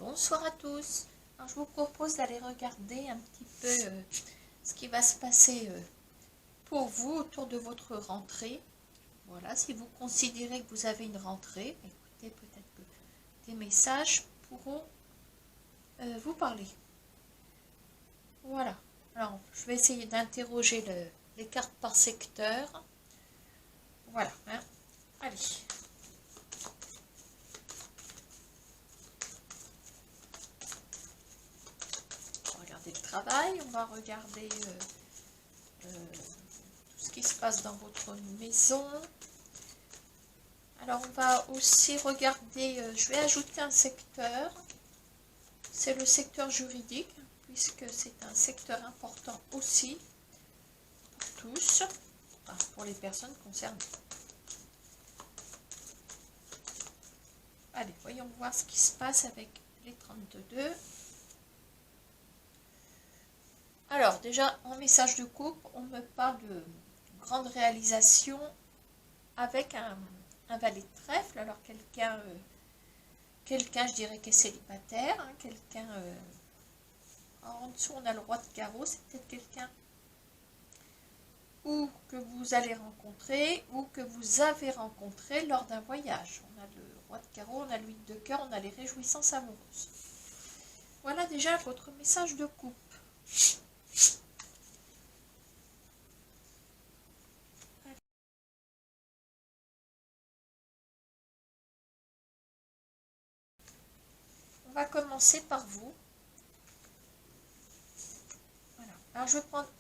Bonsoir à tous. Alors, je vous propose d'aller regarder un petit peu ce qui va se passer pour vous autour de votre rentrée. Voilà, si vous considérez que vous avez une rentrée, écoutez, peut-être que des messages pourront vous parler. Voilà. Alors, je vais essayer d'interroger les cartes par secteur. Voilà. Hein. Allez. On va regarder le travail, on va regarder tout ce qui se passe dans votre maison. Alors on va aussi regarder, je vais ajouter un secteur, c'est le secteur juridique, puisque c'est un secteur important aussi pour tous, enfin, pour les personnes concernées. Allez, voyons voir ce qui se passe avec les 32. Alors déjà, en message de couple, on me parle de grande réalisation avec un valet de trèfle. Alors quelqu'un, je dirais, qui est célibataire, hein, quelqu'un, en dessous on a le roi de carreau, c'est peut-être quelqu'un ou que vous allez rencontrer ou que vous avez rencontré lors d'un voyage. On a le roi de carreau, on a le 8 de cœur, on a les réjouissances amoureuses. Voilà déjà votre message de couple. On va commencer par vous. Voilà. Alors je vais prendre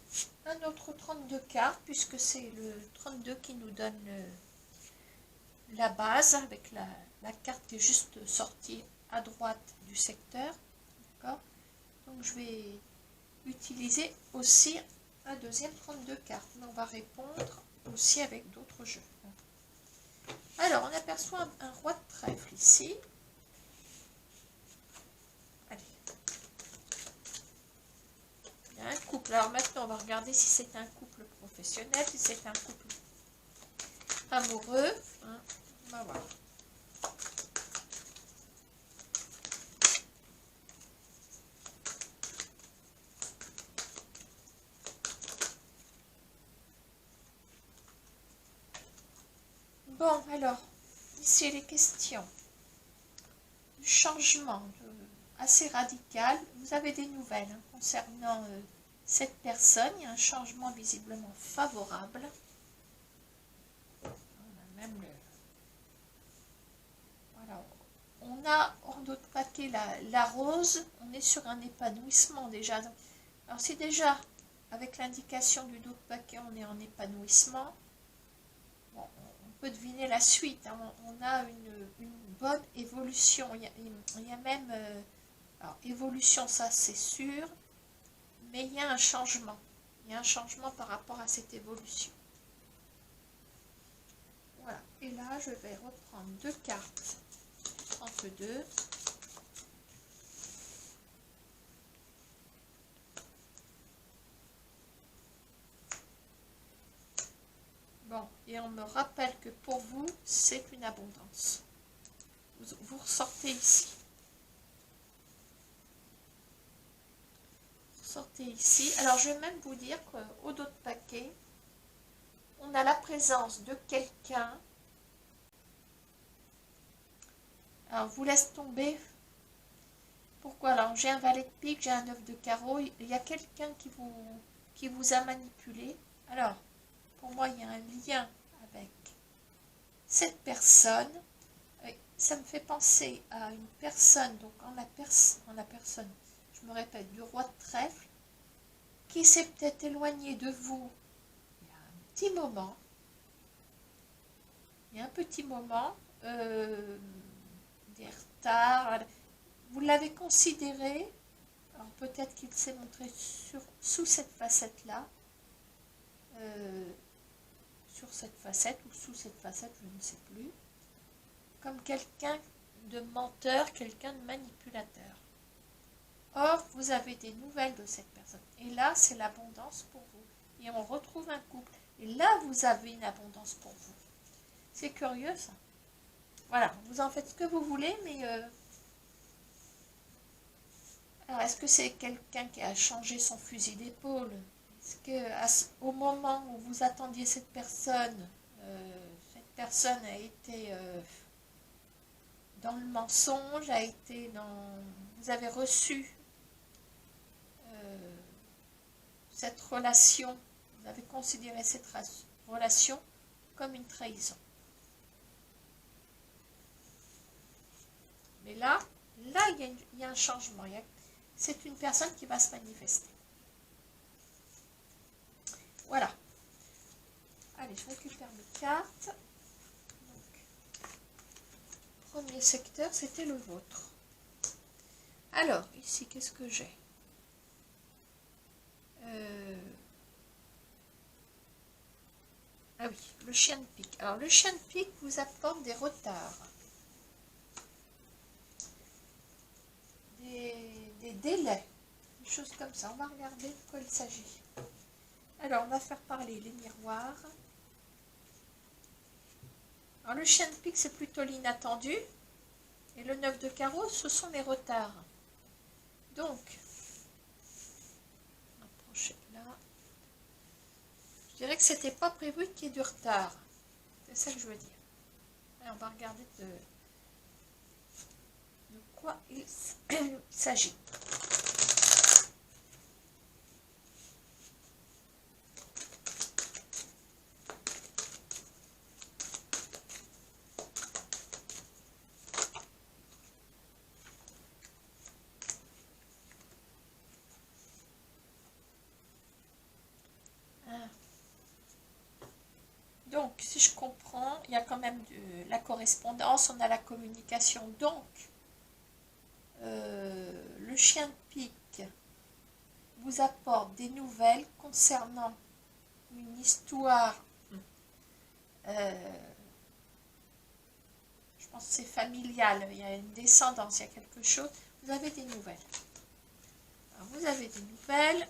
un autre 32 cartes, puisque c'est le 32 qui nous donne la base, avec la carte qui est juste sortie à droite du secteur. D'accord ? Donc je vais utiliser aussi un deuxième 32 cartes, mais on va répondre aussi avec d'autres jeux. Alors on aperçoit un roi de trèfle ici. Allez. Il y a un couple. Alors maintenant on va regarder si c'est un couple professionnel, si c'est un couple amoureux. Hein. On va voir. Bon, alors, ici les questions du changement assez radical. Vous avez des nouvelles hein, concernant cette personne. Il y a un changement visiblement favorable. On a même le... Voilà. On a hors d'autre paquet la rose. On est sur un épanouissement déjà. Donc, alors c'est déjà, avec l'indication du d'autre paquet, on est en épanouissement. Bon, on peut deviner la suite. Hein. On a une bonne évolution. Il y a même... alors, évolution, ça c'est sûr. Mais il y a un changement. Il y a un changement par rapport à cette évolution. Voilà. Et là, je vais reprendre deux cartes. 32. Bon, et on me rappelle que pour vous, c'est une abondance. Vous ressortez ici. Sortez ici. Alors, je vais même vous dire qu'au dos de paquet, on a la présence de quelqu'un. Alors, vous laisse tomber. Pourquoi? Alors, j'ai un valet de pique, j'ai un 9 de carreau. Il y a quelqu'un qui vous a manipulé. Alors, pour moi, il y a un lien avec cette personne. Ça me fait penser à une personne, donc en la personne, je me répète, du roi de trèfle, qui s'est peut-être éloigné de vous il y a un petit moment. Il y a un petit moment, des retards. Vous l'avez considéré, alors peut-être qu'il s'est montré sous cette facette-là, sur cette facette ou sous cette facette, je ne sais plus, comme quelqu'un de menteur, quelqu'un de manipulateur. Or, vous avez des nouvelles de cette personne. Et là, c'est l'abondance pour vous. Et on retrouve un couple. Et là, vous avez une abondance pour vous. C'est curieux, ça. Voilà, vous en faites ce que vous voulez, mais est-ce que c'est quelqu'un qui a changé son fusil d'épaule? Est-ce que au moment où vous attendiez cette personne a été dans le mensonge, a été dans... Vous avez reçu cette relation, vous avez considéré cette relation comme une trahison. Mais là, il y a un changement. C'est une personne qui va se manifester. Voilà. Allez, je récupère mes cartes. Donc, premier secteur, c'était le vôtre. Alors, ici, qu'est-ce que j'ai? Ah oui, le chien de pique. Alors, le chien de pique vous apporte des retards. Des délais. Des choses comme ça. On va regarder de quoi il s'agit. Alors, on va faire parler les miroirs. Alors, le chien de pique, c'est plutôt l'inattendu. Et le 9 de carreau, ce sont les retards. Donc, approchez là. Je dirais que c'était pas prévu qu'il y ait du retard. C'est ça que je veux dire. Et on va regarder de quoi il s'agit. Donc, si je comprends, il y a quand même de la correspondance, on a la communication. Donc, le chien de pique vous apporte des nouvelles concernant une histoire, je pense que c'est familial, il y a une descendance, il y a quelque chose. Vous avez des nouvelles. Alors, vous avez des nouvelles.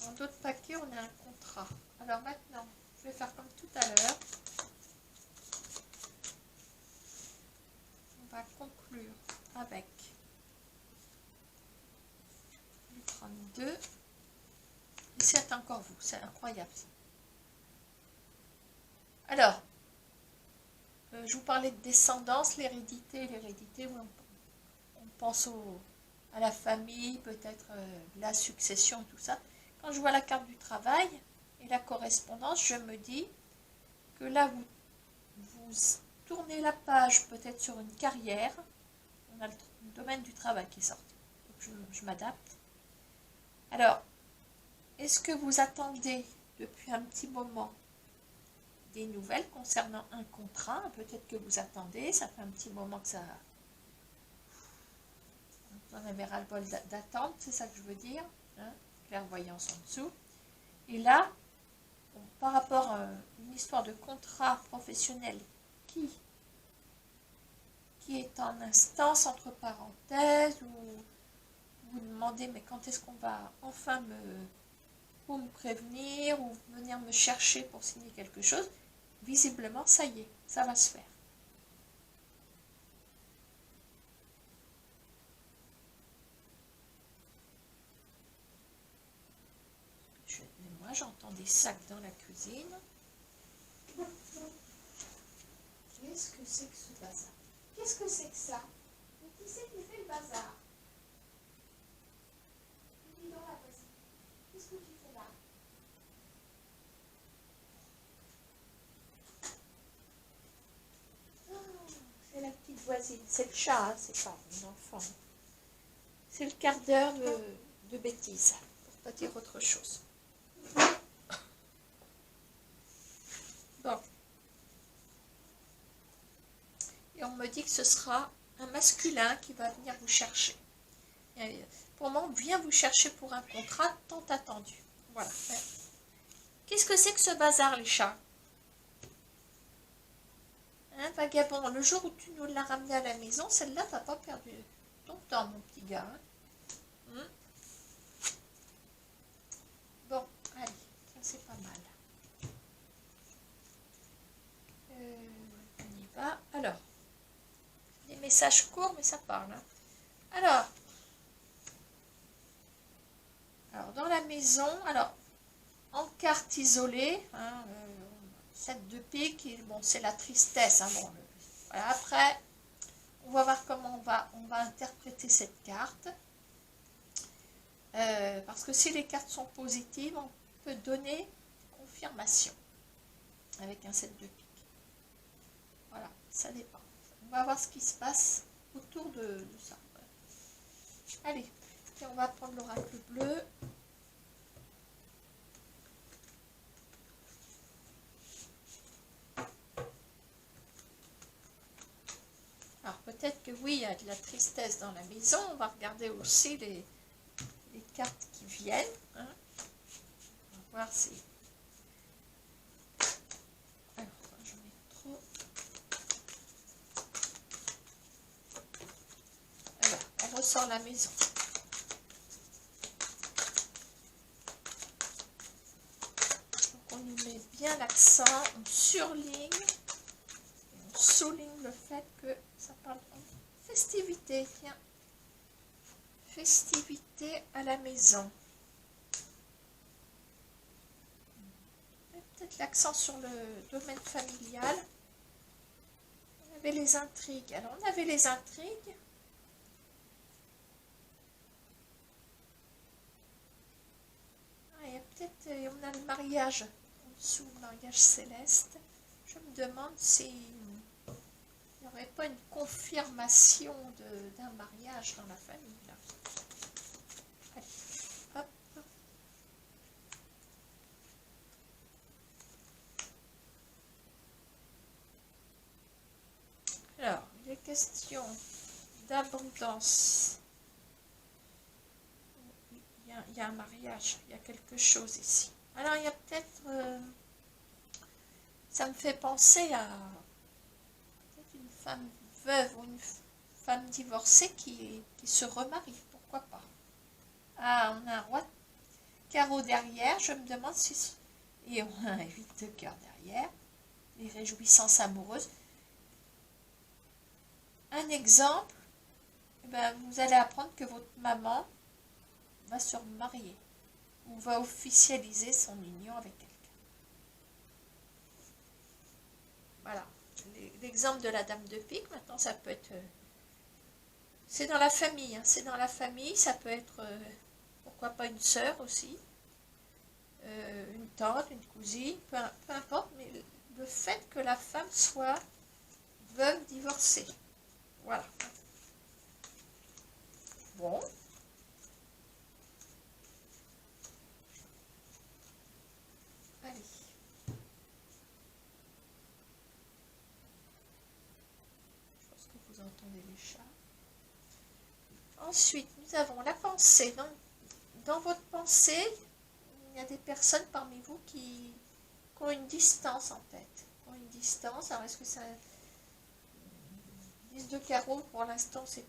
Dans d'autres paquets, on a un contrat. Alors maintenant, je vais faire comme tout à l'heure. On va conclure avec le 32. Et c'est encore vous, c'est incroyable. Alors, je vous parlais de descendance, l'hérédité. L'hérédité, oui, on pense à la famille, peut-être la succession, tout ça. Quand je vois la carte du travail et la correspondance, je me dis que là, vous tournez la page peut-être sur une carrière. On a le domaine du travail qui est sorti. Donc je m'adapte. Alors, est-ce que vous attendez depuis un petit moment des nouvelles concernant un contrat? Peut-être que vous attendez, ça fait un petit moment que ça... Vous en avez ras-le-bol d'attente, c'est ça que je veux dire. Hein, clairvoyance en dessous. Et là, bon, par rapport à une histoire de contrat professionnel qui est en instance, entre parenthèses, ou vous demandez mais quand est-ce qu'on va enfin me prévenir ou venir me chercher pour signer quelque chose, visiblement ça y est, ça va se faire. Moi j'entends des sacs dans la cuisine. Qu'est-ce que c'est que ce bazar? Qu'est-ce que c'est que ça? Mais qui c'est qui fait le bazar? Dis donc la voisine, qu'est-ce que tu fais là? Oh, c'est la petite voisine, c'est le chat, hein, c'est pas mon enfant. C'est le quart d'heure de bêtises, pour pas dire autre chose. Bon. Et on me dit que ce sera un masculin qui va venir vous chercher. Et pour moi, on vient vous chercher pour un contrat tant attendu. Voilà. Qu'est-ce que c'est que ce bazar, les chats? Hein, vagabond, le jour où tu nous l'as ramené à la maison, celle-là, t'as pas perdu ton temps, mon petit gars. Hein. Bon, allez, ça c'est pas mal. On y va. Alors, les message court, mais ça parle. Hein. Alors, dans la maison, alors, en carte isolée, hein, 7 de pique, et bon, c'est la tristesse. Hein, bon, voilà, après, on va voir comment on va interpréter cette carte. Parce que si les cartes sont positives, on peut donner confirmation avec un 7 de pique. Voilà, ça dépend. On va voir ce qui se passe autour de ça. Allez, et on va prendre l'oracle bleu. Alors peut-être que oui, il y a de la tristesse dans la maison. On va regarder aussi les cartes qui viennent. Hein. On va voir si... Alors, j'en ai trop. Alors, on ressort la maison. Donc on y met bien l'accent, on surligne. On souligne le fait que ça parle de festivité. Tiens, festivité à la maison. Peut-être l'accent sur le domaine familial. On avait les intrigues. Alors, on avait les intrigues. Ah, il y a peut-être, on a le mariage en dessous, le mariage céleste. Je me demande si il n'y aurait pas une confirmation d'un mariage dans la famille. Là. Allez, hop. Alors, il est question d'abondance. Il y a un mariage, il y a quelque chose ici. Alors, il y a peut-être... ça me fait penser à peut-être une femme veuve ou une femme divorcée qui se remarie. Pourquoi pas? Ah, on a un roi de carreau derrière. Je me demande si... Et on a un 8 de cœur derrière. Les réjouissances amoureuses. Un exemple, eh ben, vous allez apprendre que votre maman va se remarier ou va officialiser son union avec quelqu'un. Voilà, l'exemple de la dame de pique, maintenant ça peut être... c'est dans la famille, hein, c'est dans la famille, ça peut être, pourquoi pas une sœur aussi, une tante, une cousine, peu importe, mais le fait que la femme soit veuve divorcée. Voilà. Bon. Allez. Je pense que vous entendez les chats. Ensuite, nous avons la pensée. Dans votre pensée, il y a des personnes parmi vous qui ont une distance en tête. Qui ont une distance. Alors, est-ce que ça... 10 de carreau, pour l'instant, c'est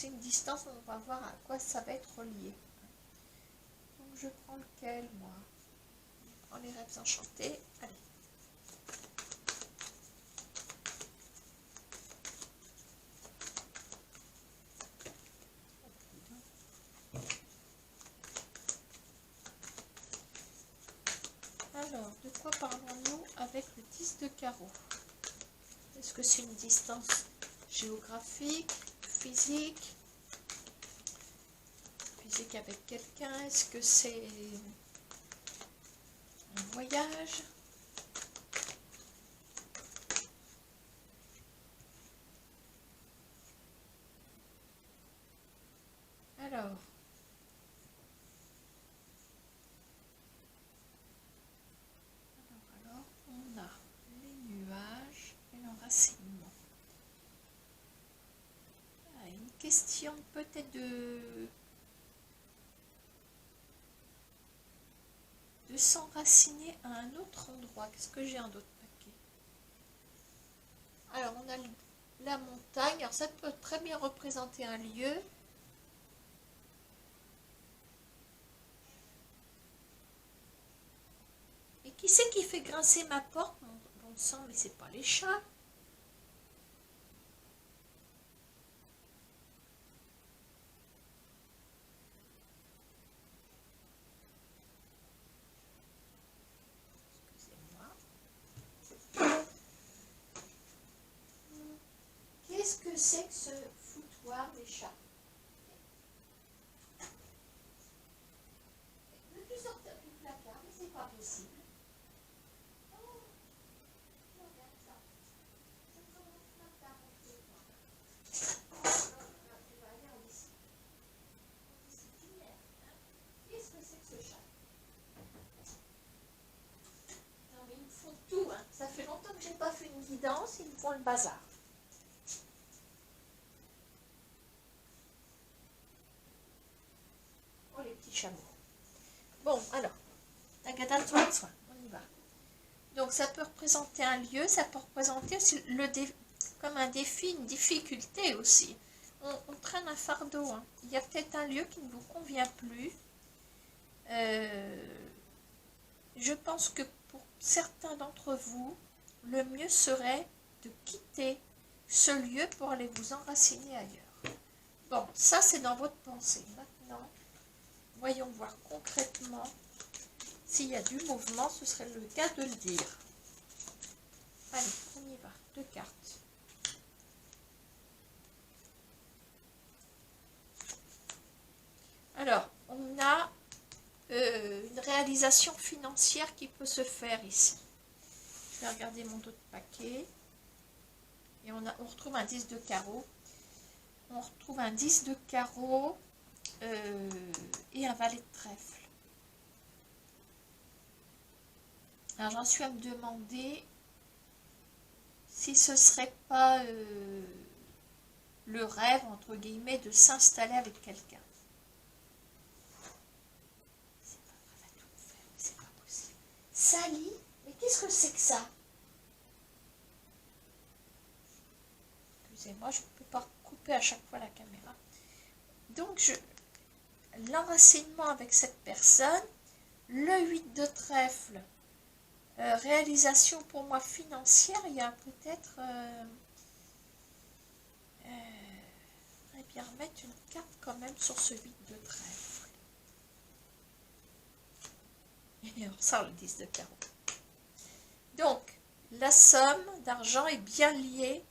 une distance. On va voir à quoi ça va être relié. Donc, je prends lequel, moi? Je prends les rêves enchantés. Allez. Alors, de quoi parlons-nous avec le 10 de carreau? Est-ce que c'est une distance géographique, physique avec quelqu'un? Est-ce que c'est un voyage? Alors, on a les nuages et l'enracinement. Ah, une question peut-être de s'enraciner à un autre endroit. Qu'est-ce que j'ai un autre paquet? Alors, on a la montagne. Alors, ça peut très bien représenter un lieu. Et qui c'est qui fait grincer ma porte? Bon sang, mais c'est pas les chats. qu'est-ce que c'est que ce foutoir des chats? Ne plus sortir du placard, mais c'est pas possible. Oh, regarde ça. Ça commence maintenant à monter. Tu vas aller en ici. C'est une merde, hein? Qu'est-ce que c'est que ce chat? Non mais ils me font tout, hein. Ça fait longtemps que j'ai pas fait une guidance, ils me font le bazar. Oh les petits chameaux. Bon, alors, tagada, on y va. Donc ça peut représenter un lieu, ça peut représenter aussi comme un défi, une difficulté aussi. On traîne un fardeau, hein. Il y a peut-être un lieu qui ne vous convient plus. Je pense que pour certains d'entre vous, le mieux serait de quitter ce lieu pour aller vous enraciner ailleurs. Bon, ça c'est dans votre pensée. Maintenant, voyons voir concrètement s'il y a du mouvement, ce serait le cas de le dire. Allez, on y va. 2 cartes. Alors, on a une réalisation financière qui peut se faire ici. Je vais regarder mon autre paquet. Et on retrouve un 10 de carreau. On retrouve un 10 de carreau et un valet de trèfle. Alors j'en suis à me demander si ce serait pas le rêve, entre guillemets, de s'installer avec quelqu'un. C'est pas grave à tout faire, c'est pas possible. Sally, mais qu'est-ce que c'est que ça? Excusez-moi, je ne peux pas couper à chaque fois la caméra. Donc, l'enracinement avec cette personne, le 8 de trèfle, réalisation pour moi financière, il y a peut-être... je vais bien remettre une carte quand même sur ce 8 de trèfle. Et on sort le 10 de carreau. Donc, la somme d'argent est bien liée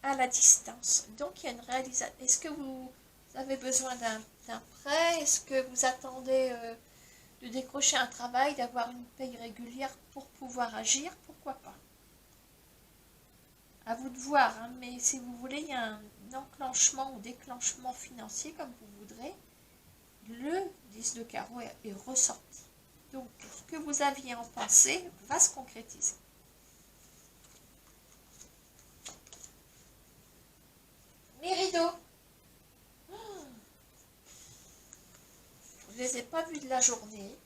à la distance. Donc, il y a une réalisation. Est-ce que vous avez besoin d'un prêt? Est-ce que vous attendez de décrocher un travail, d'avoir une paye régulière pour pouvoir agir? Pourquoi pas? À vous de voir, hein, mais si vous voulez, il y a un enclenchement ou déclenchement financier, comme vous voudrez. Le 10 de carreau est ressorti. Donc, ce que vous aviez en pensée va se concrétiser. Mes rideaux. Je ne les ai pas vus de la journée.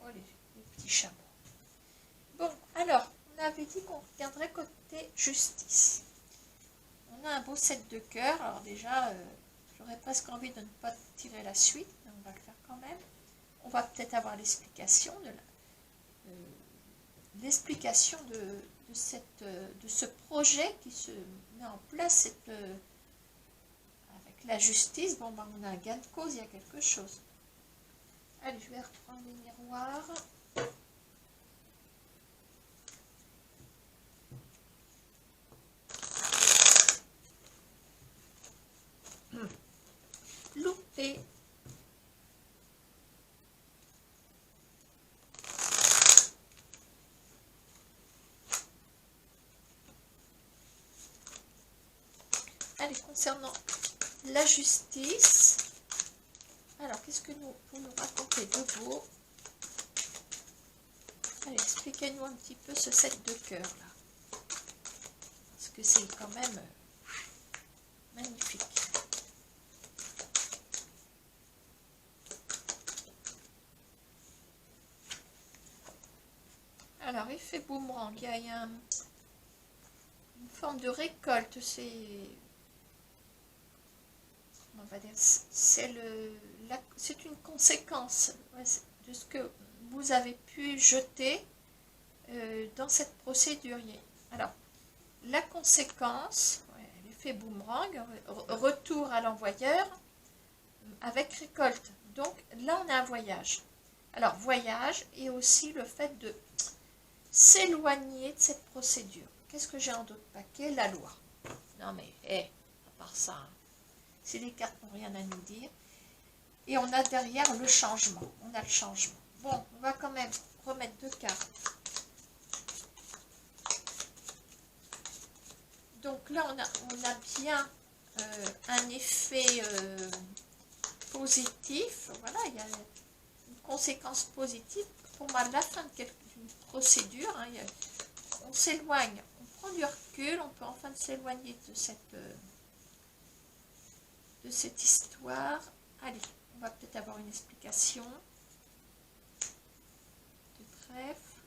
Oh, les petits chameaux. Bon, alors, on avait dit qu'on regarderait côté justice. On a un beau 7 de cœur. Alors déjà, j'aurais presque envie de ne pas tirer la suite, mais on va le faire quand même. On va peut-être avoir l'explication de ce projet qui se met en place avec la justice. Bon, ben, on a un gain de cause, il y a quelque chose. Allez, je vais reprendre les miroirs. Loupé. Allez, concernant la justice, alors qu'est-ce que vous nous racontez de beau? Allez, expliquez-nous un petit peu ce 7 de cœur là, parce que c'est quand même magnifique. Alors, effet boomerang, il y a une forme de récolte, on va dire, c'est une conséquence de ce que vous avez pu jeter dans cette procédure. Alors, la conséquence, l'effet boomerang, retour à l'envoyeur avec récolte. Donc là, on a un voyage. Alors, voyage et aussi le fait de s'éloigner de cette procédure. Qu'est-ce que j'ai en d'autres paquets? La loi. Non mais, à part ça, hein, si les cartes n'ont rien à nous dire. Et on a derrière le changement. On a le changement. Bon, on va quand même remettre 2 cartes. Donc là, on a bien un effet positif. Voilà, il y a une conséquence positive. Pour moi, la fin d'une procédure, hein, on s'éloigne, on prend du recul, on peut enfin s'éloigner de cette histoire. Allez, on va peut-être avoir une explication. De trèfle.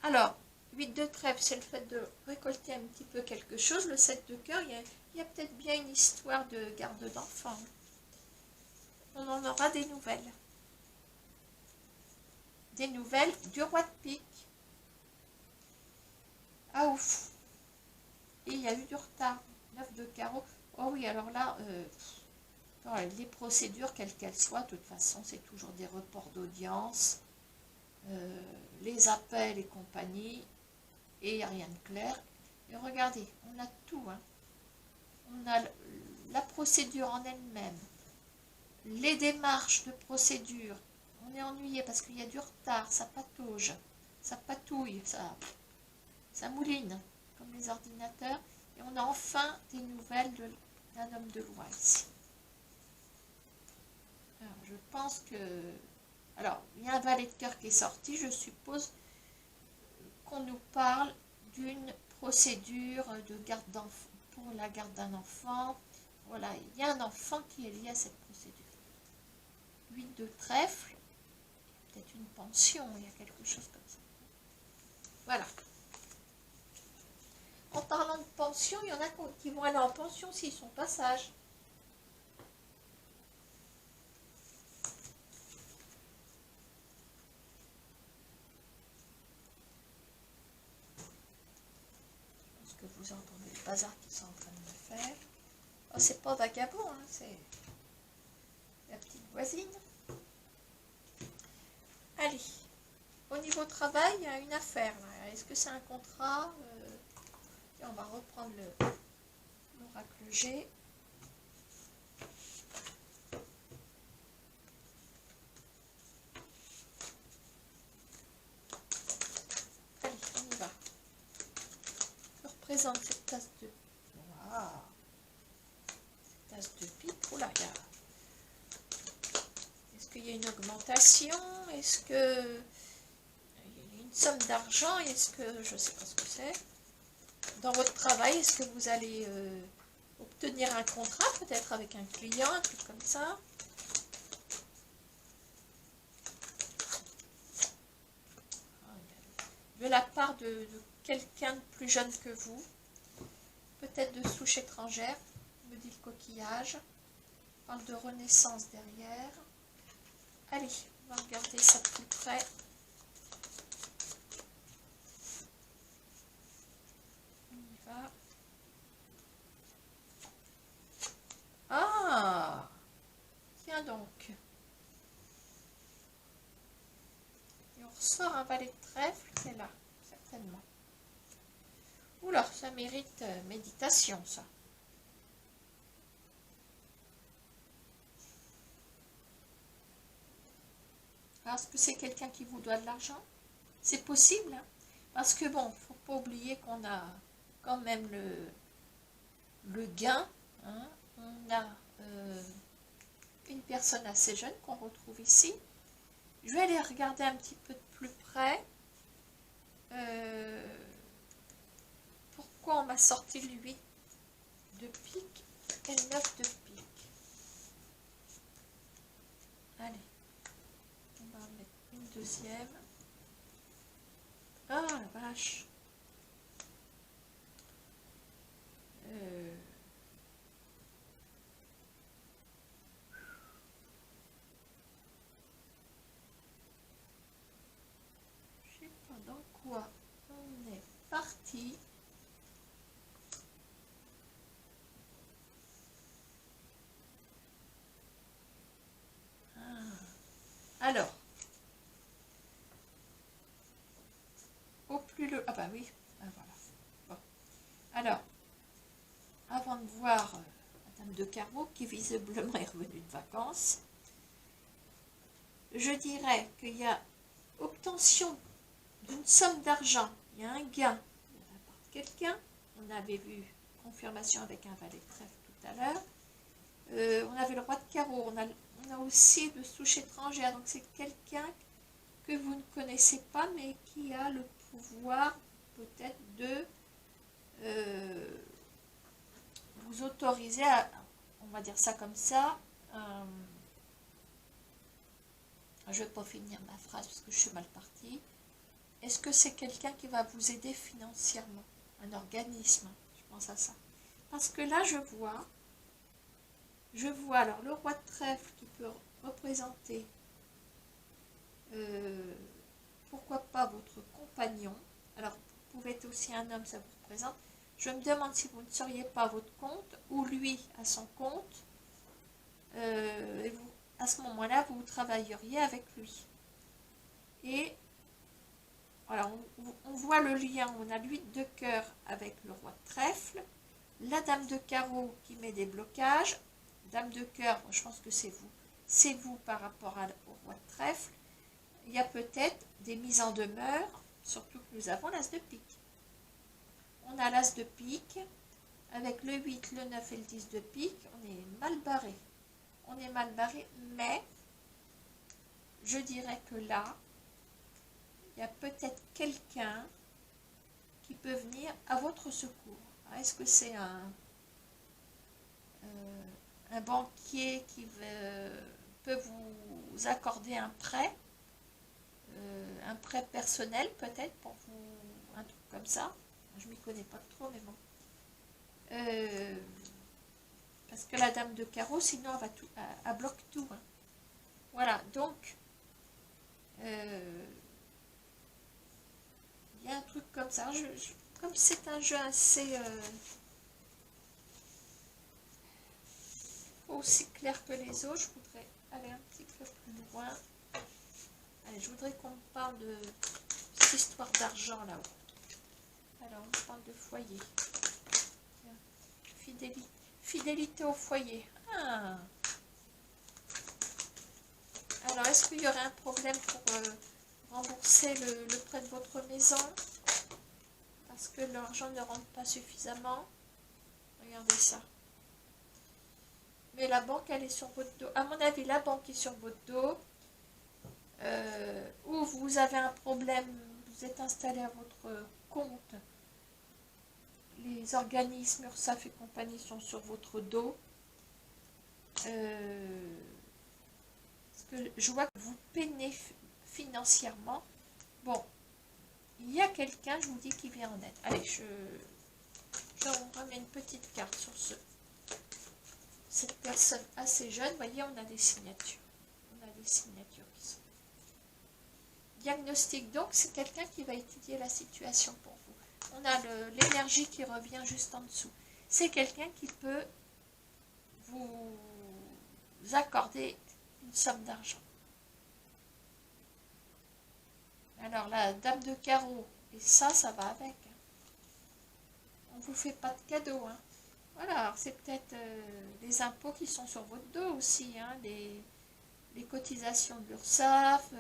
Alors, 8 de trèfle, c'est le fait de récolter un petit peu quelque chose. Le 7 de cœur, il y a peut-être bien une histoire de garde d'enfant. On en aura des nouvelles. Des nouvelles du roi de pique. Ah ouf. Et il y a eu du retard. 9 de carreau. Oh oui, alors là, les procédures, quelles qu'elles soient, de toute façon, c'est toujours des reports d'audience, les appels et compagnie, et il n'y a rien de clair. Et regardez, on a tout. Hein. On a la procédure en elle-même, les démarches de procédure. On est ennuyé parce qu'il y a du retard, ça patauge, ça patouille, ça mouline, comme les ordinateurs. Et on a enfin des nouvelles d'un homme de loi ici. Alors, je pense que... Alors, il y a un valet de cœur qui est sorti. Je suppose qu'on nous parle d'une procédure de garde d'enfant, pour la garde d'un enfant. Voilà, il y a un enfant qui est lié à cette procédure. 8 de trèfle, peut-être une pension, il y a quelque chose comme ça. Voilà. En parlant de pension, il y en a qui vont aller en pension s'ils sont pas sages. Je pense que vous entendez le bazar qu'ils sont en train de me faire. Oh, c'est pas vagabond, hein, c'est la petite voisine. Allez, au niveau travail, il y a une affaire. Est-ce que c'est un contrat? On va reprendre l'oracle G. Allez, on y va. Je représente cette tasse de... Wow. Cette tasse de pipe. Oh là, est-ce qu'il y a une augmentation? Est-ce que... il y a une somme d'argent? Est-ce que... je ne sais pas ce que c'est. Dans votre travail, est-ce que vous allez obtenir un contrat, peut-être avec un client, un truc comme ça? De la part de quelqu'un de plus jeune que vous, peut-être de souche étrangère, me dit le coquillage. On parle de renaissance derrière. Allez, on va regarder ça de plus près. On y va. Ah! Tiens donc. Et on ressort un valet de trèfle, c'est là, certainement. Oula, ça mérite méditation, ça. Est-ce que c'est quelqu'un qui vous doit de l'argent? C'est possible, hein? Parce que bon, il ne faut pas oublier qu'on a quand même le gain. Hein? On a une personne assez jeune qu'on retrouve ici. Je vais aller regarder un petit peu de plus près. Pourquoi on m'a sorti le 8 de pique et le 9 de pique? Allez, on va en mettre une deuxième. Ah la vache. Je sais pas dans quoi on est parti. Alors, au plus le... Ah bah oui, ah, voilà. Bon. Alors, avant de voir la dame de carreau, qui visiblement est revenue de vacances, je dirais qu'il y a obtention d'une somme d'argent, il y a un gain de la part de quelqu'un. On avait vu confirmation avec un valet de trèfle tout à l'heure. On avait le roi de carreau, on a aussi le souche étrangère, donc c'est quelqu'un que vous ne connaissez pas, mais qui a le pouvoir peut-être de vous autoriser à, on va dire ça comme ça, je ne vais pas finir ma phrase parce que je suis mal partie. Est-ce que c'est quelqu'un qui va vous aider financièrement? Un organisme, je pense à ça. Parce que là, je vois alors le roi de trèfle qui peut représenter, pourquoi pas votre compagnon. Alors, vous pouvez être aussi un homme, ça vous représente. Je me demande si vous ne seriez pas à votre compte, ou lui à son compte, et vous, à ce moment-là, vous travailleriez avec lui. Et voilà, on voit le lien, on a l'huile de cœur avec le roi de trèfle, la dame de carreau qui met des blocages, dame de cœur, je pense que c'est vous par rapport au roi de trèfle. Il y a peut-être des mises en demeure, surtout que nous avons l'as de pique. On a l'as de pique, avec le 8, le 9 et le 10 de pique, on est mal barré. On est mal barré, mais je dirais que là, il y a peut-être quelqu'un qui peut venir à votre secours. Est-ce que c'est un banquier qui peut vous accorder un prêt personnel peut-être, pour vous, un truc comme ça. Je m'y connais pas trop, mais bon. Parce que la dame de carreau, sinon elle va tout, elle bloque tout. Hein. Voilà, donc il y a un truc comme ça. Comme c'est un jeu assez aussi clair que les autres, je voudrais aller un petit peu plus loin. Allez, je voudrais qu'on parle de cette histoire d'argent là-haut. Alors, on parle de foyer. Fidélité au foyer. Ah. Alors, est-ce qu'il y aurait un problème pour rembourser le prêt de votre maison? Parce que l'argent ne rentre pas suffisamment. Regardez ça. Mais la banque, elle est sur votre dos. À mon avis, la banque est sur votre dos. Ou vous avez un problème, vous êtes installé à votre compte. Les organismes URSSAF et compagnie sont sur votre dos. Parce que je vois que vous peinez financièrement. Bon, il y a quelqu'un, je vous dis, qui vient en aide. Allez, je remets une petite carte sur cette personne assez jeune. Vous voyez, on a des signatures. On a des signatures qui sont. Diagnostic, donc, c'est quelqu'un qui va étudier la situation pour vous. On a l'énergie qui revient juste en dessous. C'est quelqu'un qui peut vous accorder une somme d'argent. Alors, la dame de carreau, et ça va avec. On ne vous fait pas de cadeau. Hein. Voilà, c'est peut-être les impôts qui sont sur votre dos aussi. Hein, les cotisations de l'URSSAF,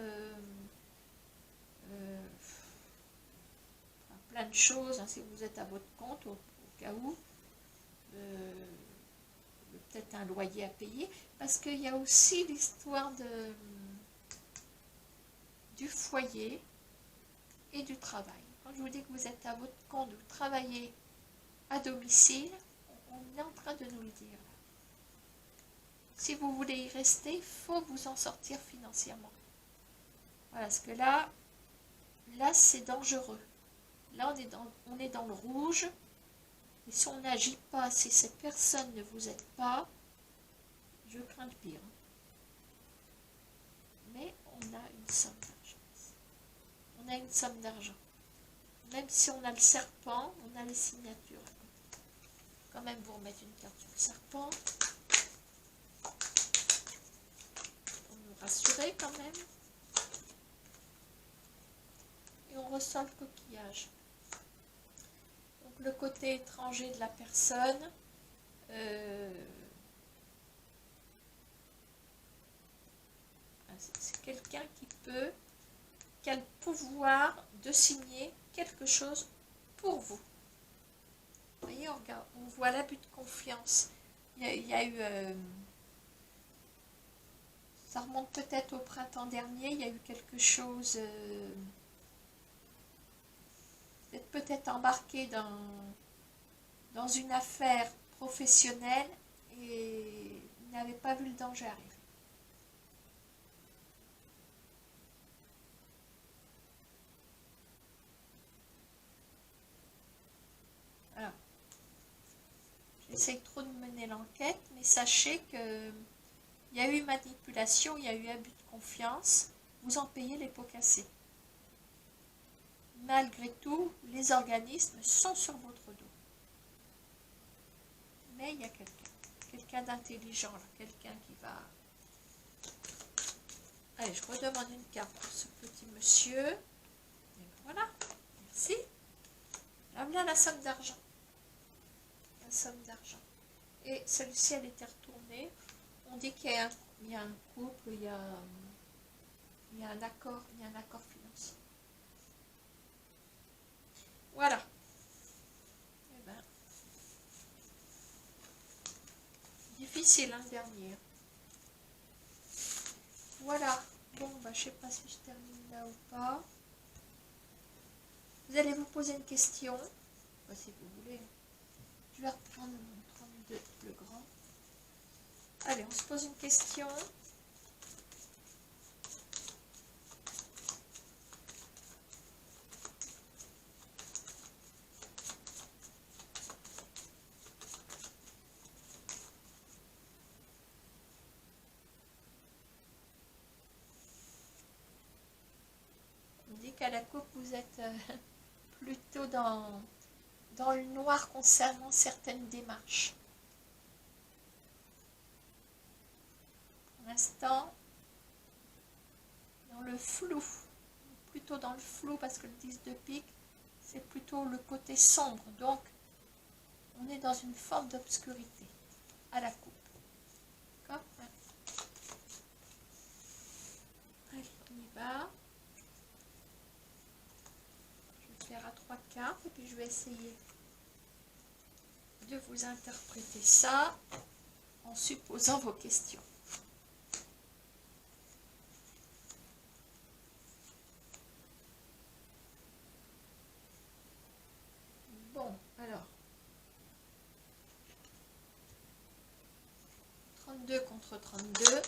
plein de choses, hein, si vous êtes à votre compte, au cas où, peut-être un loyer à payer, parce qu'il y a aussi l'histoire du foyer et du travail. Quand je vous dis que vous êtes à votre compte, vous travaillez à domicile, on est en train de nous le dire. Si vous voulez y rester, il faut vous en sortir financièrement. Voilà, parce que là c'est dangereux. Là, on est dans le rouge. Et si on n'agit pas, si ces personnes ne vous aident pas, je crains le pire. Mais on a une somme d'argent. On a une somme d'argent. Même si on a le serpent, on a les signatures. Quand même, vous remettre une carte sur le serpent. Pour nous rassurer quand même. Et on ressort le coquillage. Donc le côté étranger de la personne. C'est quelqu'un qui a le pouvoir de signer quelque chose pour vous. Vous voyez, on voit l'abus de confiance. Il y a eu... ça remonte peut-être au printemps dernier, il y a eu quelque chose... vous êtes peut-être embarqué dans une affaire professionnelle et vous n'avez pas vu le danger arriver. Voilà. J'essaie trop de mener l'enquête, mais sachez que il y a eu manipulation, il y a eu abus de confiance, vous en payez les pots cassés. Malgré tout, les organismes sont sur votre dos. Mais il y a quelqu'un d'intelligent, quelqu'un qui va... Allez, je redemande une carte pour ce petit monsieur. Et voilà, merci. Là, voilà la somme d'argent. La somme d'argent. Et celle-ci, elle était retournée. On dit qu'il y a un couple, il y a un accord financier. Voilà. Eh ben, difficile, hein, dernier. Voilà. Bon, bah, je sais pas si je termine là ou pas. Vous allez vous poser une question. Bah, si vous voulez. Je vais reprendre mon 32 le grand. Allez, on se pose une question. On dit qu'à la coupe, vous êtes plutôt dans le noir concernant certaines démarches. Pour l'instant, dans le flou, plutôt dans le flou parce que le 10 de pique, c'est plutôt le côté sombre. Donc, on est dans une forme d'obscurité à la coupe. D'accord ? Allez, on y va. Je vais faire à 3 cartes et puis je vais essayer de vous interpréter ça en supposant vos questions. Bon, alors, 32 contre 32.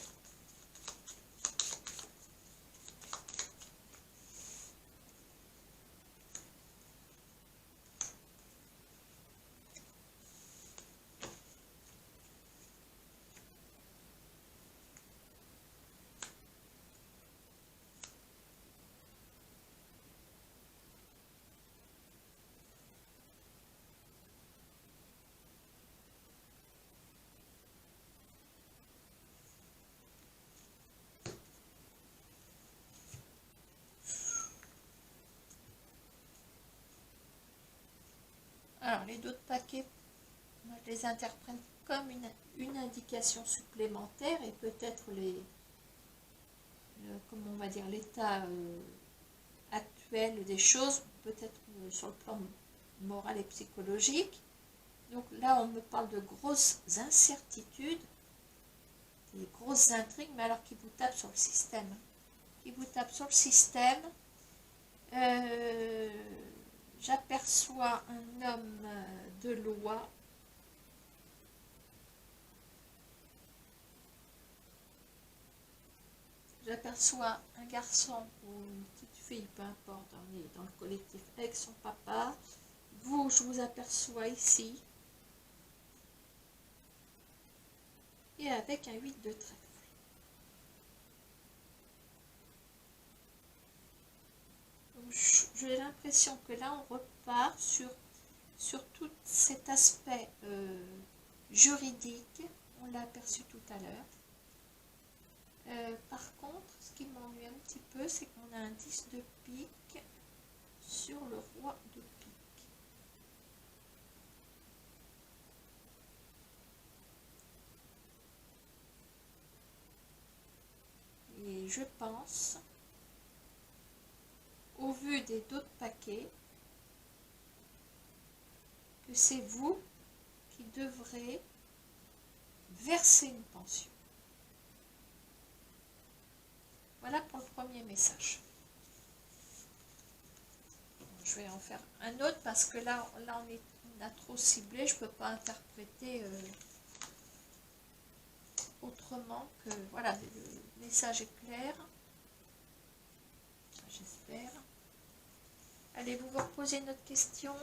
Alors, les d'autres paquets, moi, je les interprète comme une indication supplémentaire et peut-être comment on va dire, l'état actuel des choses, peut-être sur le plan moral et psychologique. Donc là, on me parle de grosses incertitudes, des grosses intrigues, mais alors qui vous tapent sur le système. Qui vous tapent sur le système. J'aperçois un homme de loi. J'aperçois un garçon ou une petite fille, peu importe, on est dans le collectif avec son papa. Vous, je vous aperçois ici. Et avec un 8 de trèfle. J'ai l'impression que là, on repart sur tout cet aspect juridique. On l'a aperçu tout à l'heure. Par contre, curieux, c'est qu'on a un 10 de pique sur le roi de pique. Et je pense, au vu des d'autres paquets, que c'est vous qui devrez verser une pension. Voilà pour le premier message. Je vais en faire un autre parce que là on a trop ciblé, je ne peux pas interpréter autrement que, voilà, le message est clair, j'espère. Allez, vous vous reposez une autre question.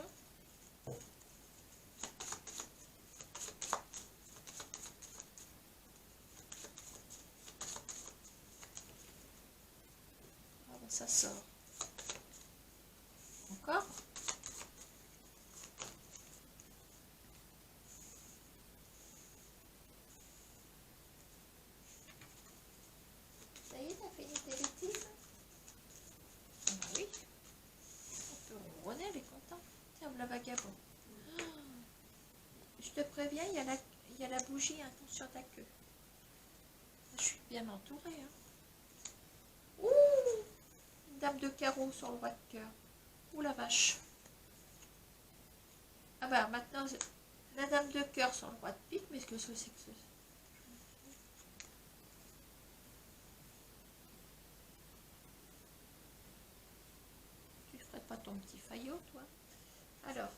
Ah ben ça sort. Encore? Ça y est, t'as fini tes bêtises? Ah bah oui. On peut ronronner, elle est contente. Tiens, voilà vagabond. Je te préviens, il y a la bougie, attention à ta queue. Je suis bien entourée. Hein. Ouh, une dame de carreau sur le roi de cœur. Ouh la vache. Ah bah maintenant, la dame de cœur sur le roi de pique, mais qu'est-ce que c'est que ça? Tu ferais pas ton petit faillot, toi? Alors,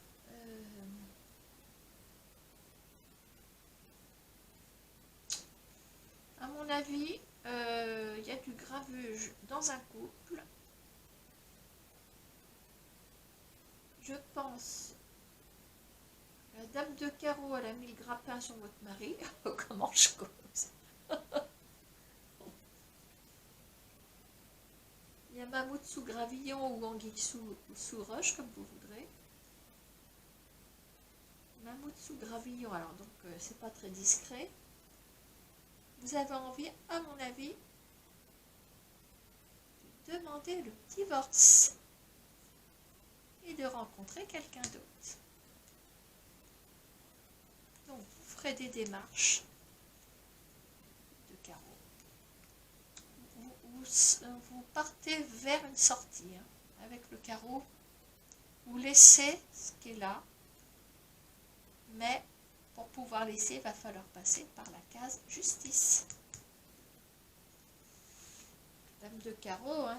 à mon avis, il y a du gravuge dans un couple. Je pense, la dame de carreau, elle a mis le grappin sur votre mari. Comment je cause? Il y a mammouth sous gravillon ou anguille sous roche, comme vous voudrez. Mammouth sous gravillon, alors donc c'est pas très discret. Vous avez envie, à mon avis, de demander le divorce et de rencontrer quelqu'un d'autre. Donc, vous ferez des démarches de carreau. Vous partez vers une sortie hein, avec le carreau. Vous laissez ce qui est là, mais pour pouvoir laisser, il va falloir passer par la case justice. Dame de carreau, hein,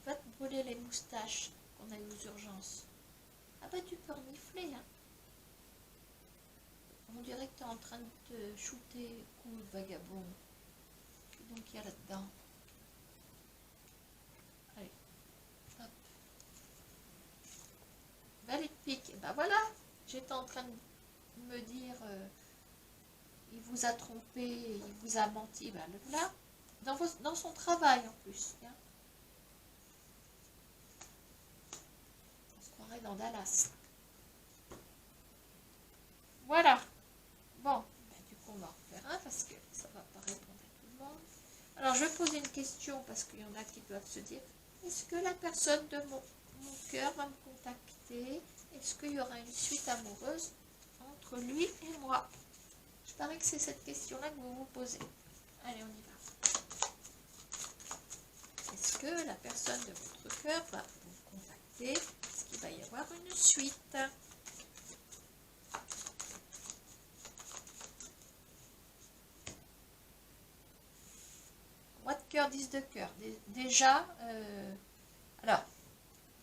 va te brûler les moustaches qu'on a eu aux urgences. Ah bah tu peux renifler, hein. On dirait que tu es en train de te shooter coup de vagabond. Donc il y a là-dedans. Allez, hop. Valet de pique, et ben voilà, j'étais en train de me dire, il vous a trompé, il vous a menti, ben là, dans son travail en plus. Hein. On se croirait dans Dallas. Voilà. Bon, ben, du coup on va en faire un parce que ça ne va pas répondre à tout le monde. Alors je vais poser une question parce qu'il y en a qui doivent se dire, est-ce que la personne de mon cœur va me contacter? Est-ce qu'il y aura une suite amoureuse entre lui et moi? Je parie que c'est cette question-là que vous vous posez. Allez, on y va. Est-ce que la personne de votre cœur va vous contacter? Est-ce qu'il va y avoir une suite? Roi de cœur, 10 de cœur. Déjà, alors,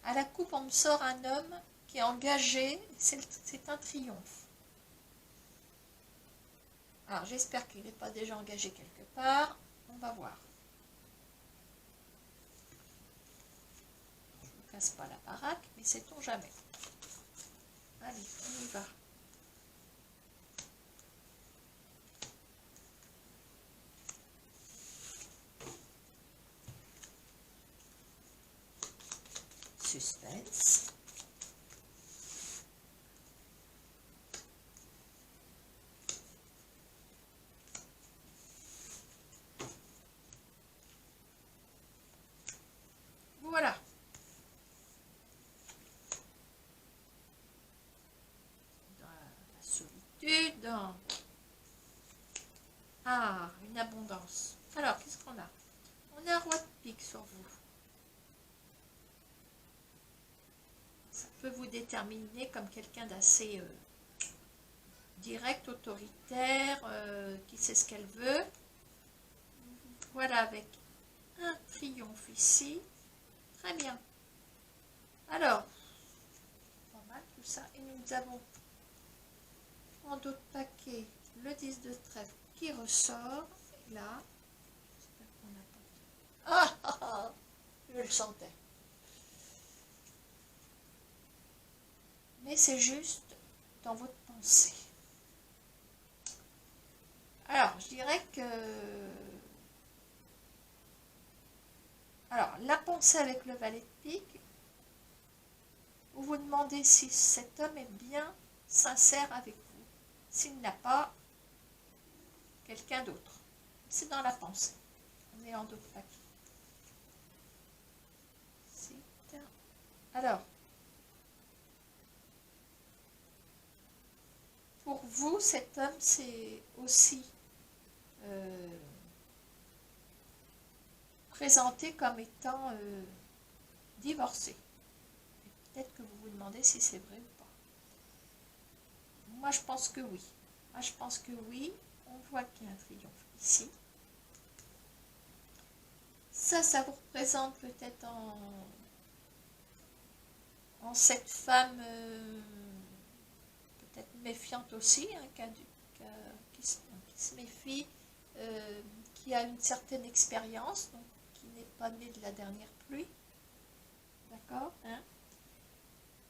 à la coupe, on me sort un homme qui est engagé. C'est un triomphe. Alors, j'espère qu'il n'est pas déjà engagé quelque part. On va voir. Je ne vous casse pas la baraque, mais sait-on jamais. Allez, on y va. Suspense. a un roi de pique sur vous. Ça peut vous déterminer comme quelqu'un d'assez direct, autoritaire, qui sait ce qu'elle veut. Voilà, avec un triomphe ici. Très bien. Alors, pas mal tout ça. Et nous avons en d'autres paquets le 10 de trèfle qui ressort. Et là, j'espère qu'on a pas... Ah, je le sentais. Mais c'est juste dans votre pensée. Alors, je dirais que... Alors, la pensée avec le valet de pique, vous vous demandez si cet homme est bien sincère avec vous. S'il n'a pas quelqu'un d'autre. C'est dans la pensée. On est en d'autres paquets. Alors, pour vous, cet homme, c'est aussi présenté comme étant divorcé. Peut-être que vous vous demandez si c'est vrai ou pas. Moi, je pense que oui. Moi, je pense que oui. On voit qu'il y a un triomphe ici. Ça vous représente peut-être en cette femme peut-être méfiante aussi, hein, qui se méfie, qui a une certaine expérience, donc qui n'est pas née de la dernière pluie. D'accord, hein?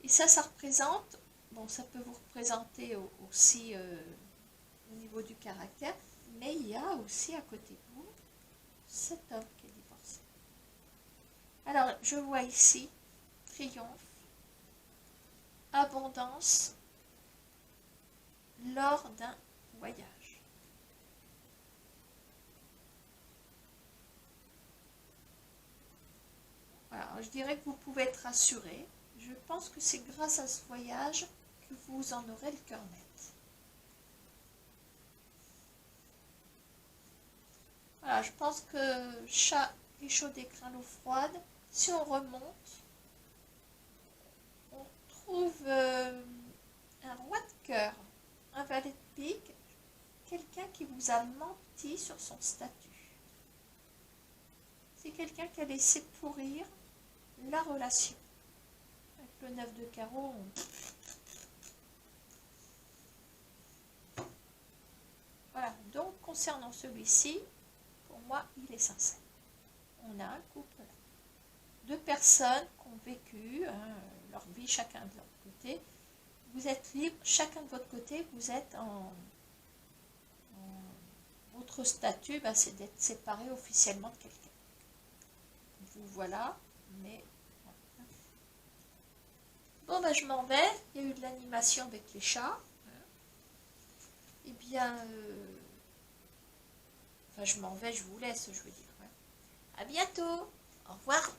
Et ça représente, bon, ça peut vous représenter aussi au niveau du caractère, mais il y a aussi à côté de vous cet homme qui est divorcé. Alors, je vois ici triomphe, abondance lors d'un voyage. Alors, je dirais que vous pouvez être rassuré. Je pense que c'est grâce à ce voyage que vous en aurez le cœur net. Voilà, je pense que chat et chaud craint l'eau froide. Si on remonte, on trouve un roi de cœur, un valet de pique, quelqu'un qui vous a menti sur son statut. C'est quelqu'un qui a laissé pourrir la relation. Avec le 9 de carreau, voilà. Donc, concernant celui-ci, pour moi, il est sincère. On a un couple là. Deux personnes qui ont vécu leur vie chacun de leur côté. Vous êtes libre, chacun de votre côté, vous êtes votre statut, c'est d'être séparé officiellement de quelqu'un. Vous voilà, mais voilà. Bon, je m'en vais. Il y a eu de l'animation avec les chats. Eh bien, enfin, je m'en vais, je vous laisse, je veux dire. À bientôt. Au revoir.